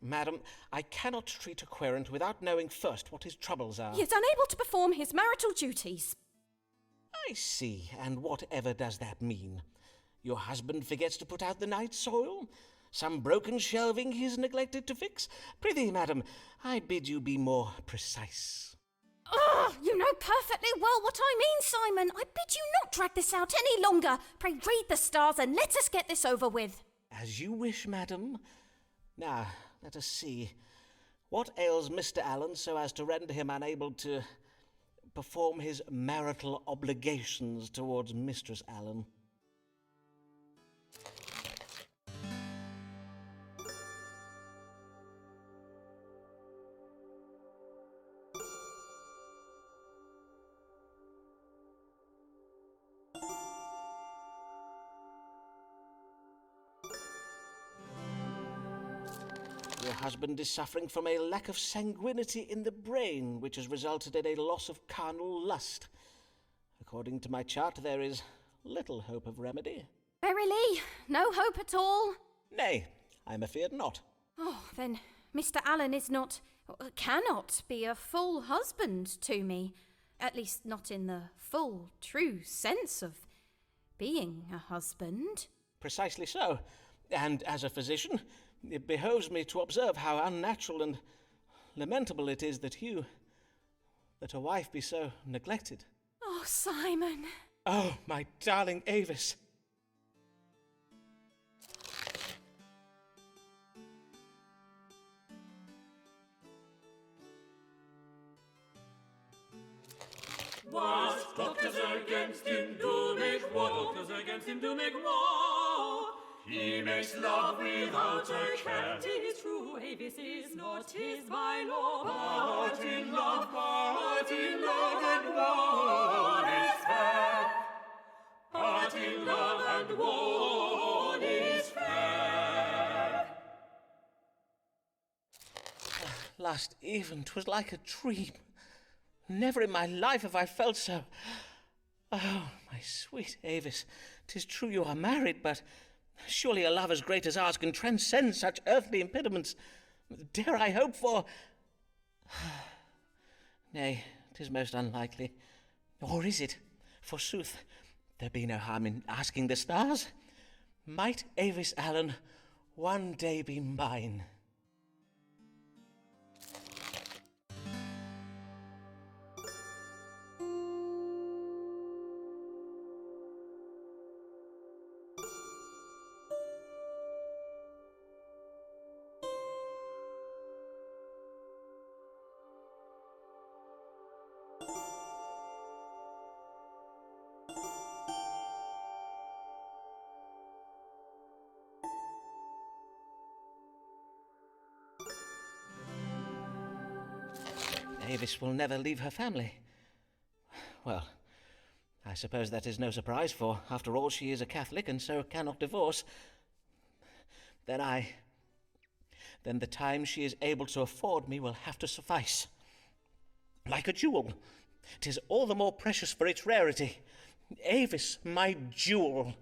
Madam, I cannot treat a querent without knowing first what his troubles are. He is unable to perform his marital duties. I see. And whatever does that mean? Your husband forgets to put out the night soil? Some broken shelving he's neglected to fix? Prithee, madam, I bid you be more precise. Ah, you know perfectly well what I mean, Simon. I bid you not drag this out any longer. Pray read the stars and let us get this over with. As you wish, madam. Now, let us see. What ails Mr. Allen so as to render him unable to perform his marital obligations towards Mistress Allen? Your husband is suffering from a lack of sanguinity in the brain, which has resulted in a loss of carnal lust. According to my chart, there is little hope of remedy. Verily, no hope at all? Nay, I'm afeard not. Oh, then Mr. Allen is not, cannot be a full husband to me. At least not in the full, true sense of being a husband. Precisely so. And as a physician, it behoves me to observe how unnatural and lamentable it is that a wife be so neglected. Oh, Simon. Oh, my darling Avis. Was doctors against him do make war? Doctors against him do make war. He makes love without a care. 'Tis true, Avis is not his by law. But in love and war is fair. But in love and war is fair. Last even, 'twas like a dream. Never in my life have I felt so. Oh, my sweet Avis, 'tis true you are married, but surely a love as great as ours can transcend such earthly impediments. Dare I hope for... Nay, 'tis most unlikely. Or is it? Forsooth, there be no harm in asking the stars. Might Avis Allen one day be mine? Avis will never leave her family. Well, I suppose that is no surprise, for, after all, she is a Catholic and so cannot divorce. Then the time she is able to afford me will have to suffice. Like a jewel, 'tis all the more precious for its rarity. Avis, my jewel,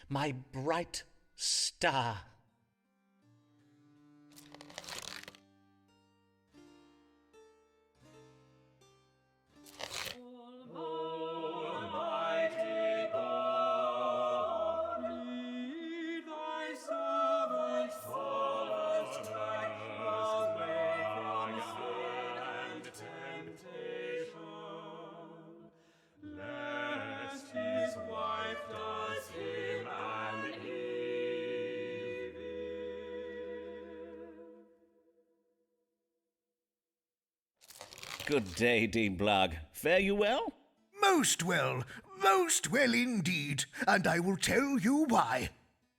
my bright star. Almighty God, lead thy servant away from sin and temptation, lest his wife does him an evil. Good day, Dean Blogg. Fare you well? Most well indeed, and I will tell you why.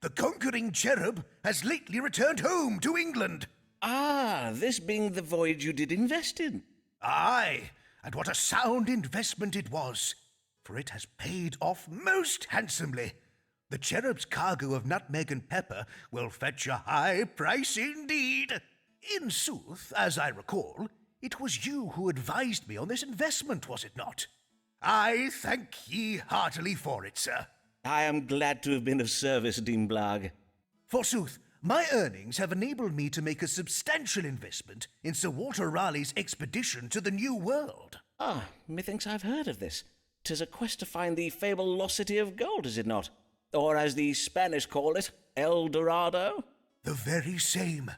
The conquering cherub has lately returned home to England. Ah, this being the voyage you did invest in. Aye, and what a sound investment it was, for it has paid off most handsomely. The cherub's cargo of nutmeg and pepper will fetch a high price indeed. In sooth, as I recall, it was you who advised me on this investment, was it not? I thank ye heartily for it, sir. I am glad to have been of service, Dean Blagg. Forsooth, my earnings have enabled me to make a substantial investment in Sir Walter Raleigh's expedition to the New World. Ah, methinks I've heard of this. 'Tis a quest to find the fabled lost city of gold, is it not? Or as the Spanish call it, El Dorado? The very same.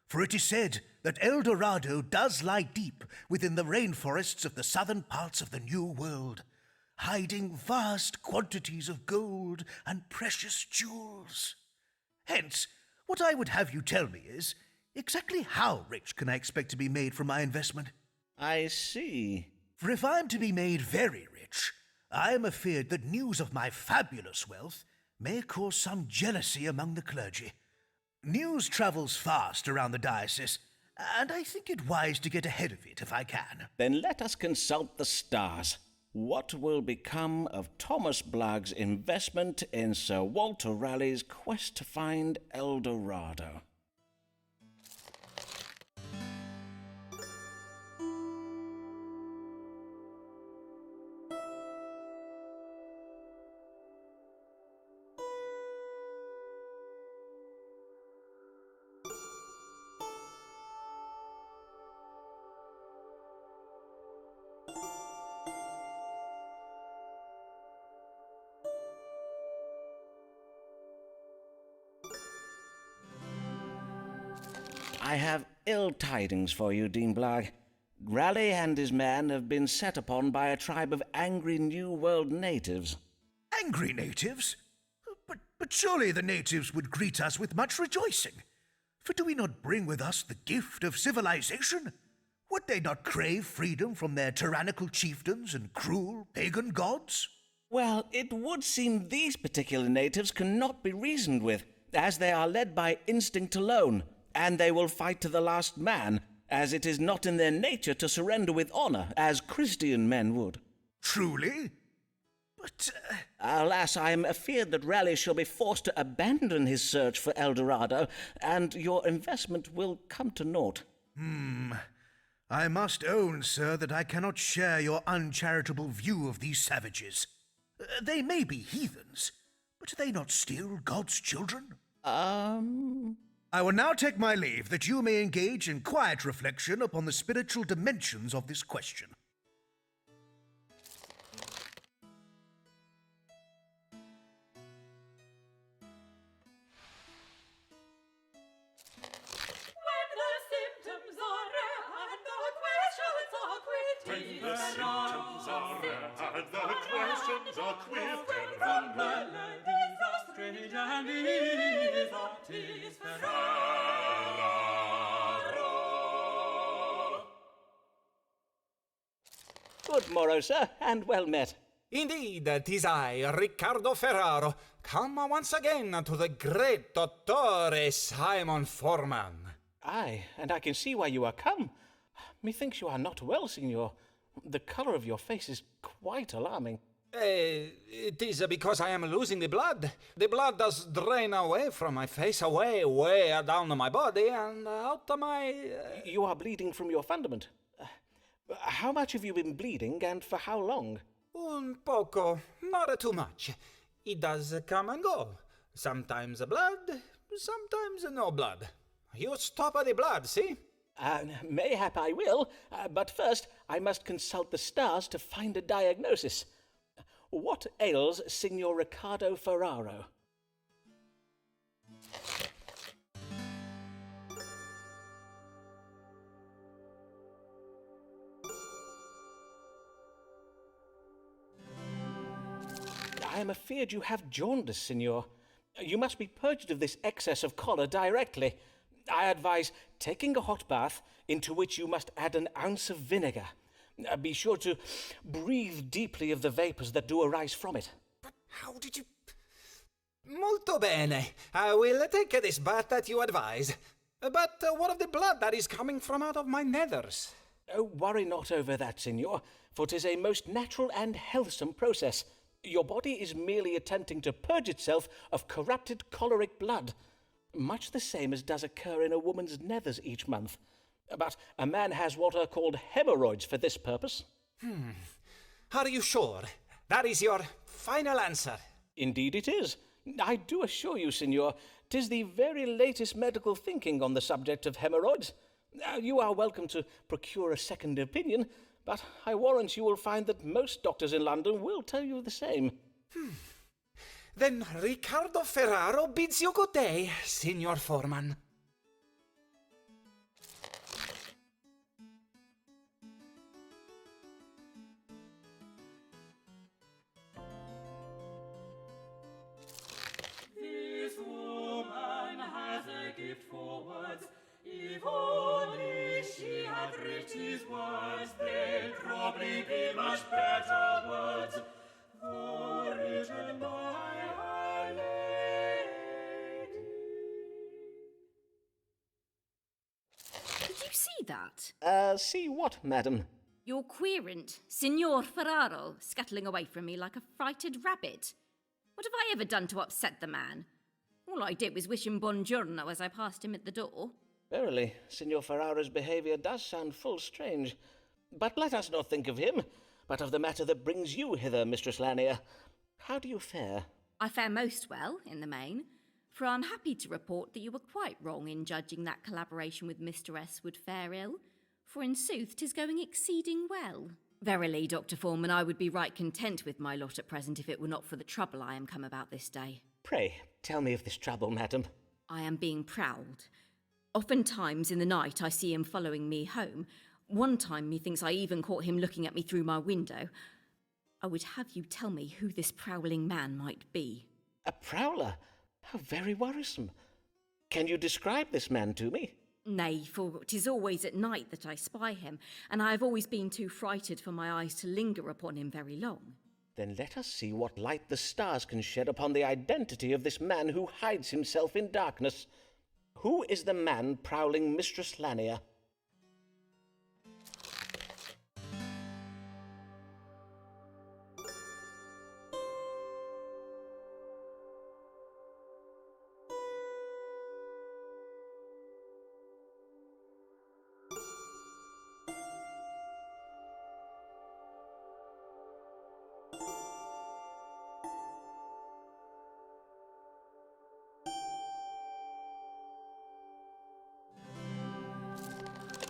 For it is said that El Dorado does lie deep within the rainforests of the southern parts of the New World, hiding vast quantities of gold and precious jewels. Hence, what I would have you tell me is, exactly how rich can I expect to be made from my investment? I see. For if I am to be made very rich, I am afeard that news of my fabulous wealth may cause some jealousy among the clergy. News travels fast around the diocese, and I think it wise to get ahead of it if I can. Then let us consult the stars. What will become of Thomas Blagg's investment in Sir Walter Raleigh's quest to find El Dorado? I have ill tidings for you, Dean Blagg. Raleigh and his men have been set upon by a tribe of angry New World natives. Angry natives? But surely the natives would greet us with much rejoicing. For do we not bring with us the gift of civilization? Would they not crave freedom from their tyrannical chieftains and cruel pagan gods? Well, it would seem these particular natives cannot be reasoned with, as they are led by instinct alone, and they will fight to the last man, as it is not in their nature to surrender with honour, as Christian men would. Truly? But... Alas, I am afeard that Raleigh shall be forced to abandon his search for El Dorado, and your investment will come to naught. I must own, sir, that I cannot share your uncharitable view of these savages. They may be heathens, but are they not still God's children? I will now take my leave, that you may engage in quiet reflection upon the spiritual dimensions of this question. When the symptoms are rare and the questions are quitting, The symptoms are rare and the questions are when quitting. from the land is a strange and is what is Good morrow, sir, and well met. Indeed, 'tis I, Riccardo Ferraro, come once again to the great Dottore Simon Forman. Aye, and I can see why you are come. Methinks you are not well, signor. The colour of your face is quite alarming. It is because I am losing the blood. The blood does drain away from my face, way down my body, and out of my... You are bleeding from your fundament. How much have you been bleeding, and for how long? Un poco, not too much. It does come and go. Sometimes blood, sometimes no blood. You stop the blood, see? Mayhap I will, but first I must consult the stars to find a diagnosis. What ails Signor Riccardo Ferraro? I am afeard you have jaundice, signor. You must be purged of this excess of choler directly. I advise taking a hot bath, into which you must add an ounce of vinegar. Be sure to breathe deeply of the vapours that do arise from it. But how did you... Molto bene. I will take this bath that you advise. But what of the blood that is coming from out of my nethers? Oh, worry not over that, Signor, for 'tis a most natural and healthsome process. Your body is merely attempting to purge itself of corrupted choleric blood, much the same as does occur in a woman's nethers each month. But a man has what are called hemorrhoids for this purpose. Are you sure? That is your final answer. Indeed it is. I do assure you, Signor, 'tis the very latest medical thinking on the subject of hemorrhoids. You are welcome to procure a second opinion, but I warrant you will find that most doctors in London will tell you the same. Then Riccardo Ferraro bids you good day, Signor Forman. This woman has a gift for words. If only she had writ his words, they'd probably be much better words. Though written by Our Lady. Did you see that? See what, madam? Your querent, Signor Ferraro, scuttling away from me like a frighted rabbit. What have I ever done to upset the man? All I did was wish him buongiorno as I passed him at the door. Verily, Signor Ferraro's behaviour does sound full strange. But let us not think of him, but of the matter that brings you hither, Mistress Lanier. How do you fare? I fare most well, in the main, for I'm happy to report that you were quite wrong in judging that collaboration with Mr. S would fare ill, for in sooth 'tis going exceeding well. Verily, Dr. Forman, I would be right content with my lot at present if it were not for the trouble I am come about this day. Pray, tell me of this trouble, madam. I am being prowled. Oftentimes in the night I see him following me home. One time methinks I even caught him looking at me through my window. I would have you tell me who this prowling man might be. A prowler? How very worrisome. Can you describe this man to me? Nay, for 'tis always at night that I spy him, and I have always been too frighted for my eyes to linger upon him very long. Then let us see what light the stars can shed upon the identity of this man who hides himself in darkness. Who is the man prowling Mistress Lanier?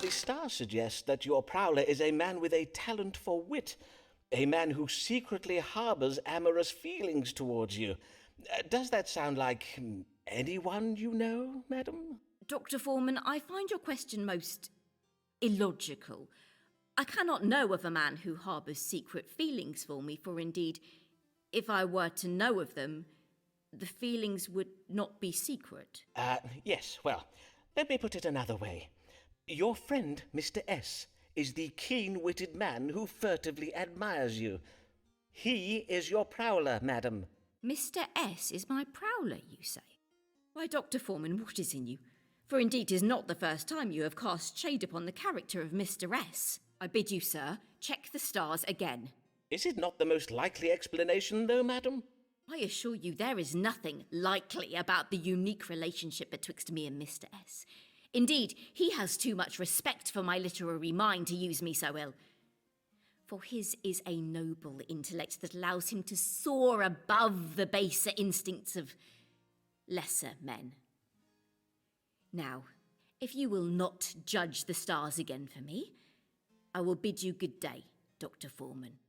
The stars suggest that your prowler is a man with a talent for wit, a man who secretly harbours amorous feelings towards you. Does that sound like anyone you know, madam? Dr. Forman, I find your question most illogical. I cannot know of a man who harbours secret feelings for me, for indeed, if I were to know of them, the feelings would not be secret. Yes, well, let me put it another way. Your friend, Mr. S, is the keen-witted man who furtively admires you. He is your prowler, madam. Mr. S is my prowler, you say? Why, Dr. Forman, what is in you? For indeed 'tis not the first time you have cast shade upon the character of Mr. S. I bid you, sir, check the stars again. Is it not the most likely explanation, though, madam? I assure you there is nothing likely about the unique relationship betwixt me and Mr. S. Indeed, he has too much respect for my literary mind to use me so ill. For his is a noble intellect that allows him to soar above the baser instincts of lesser men. Now, if you will not judge the stars again for me, I will bid you good day, Dr. Forman.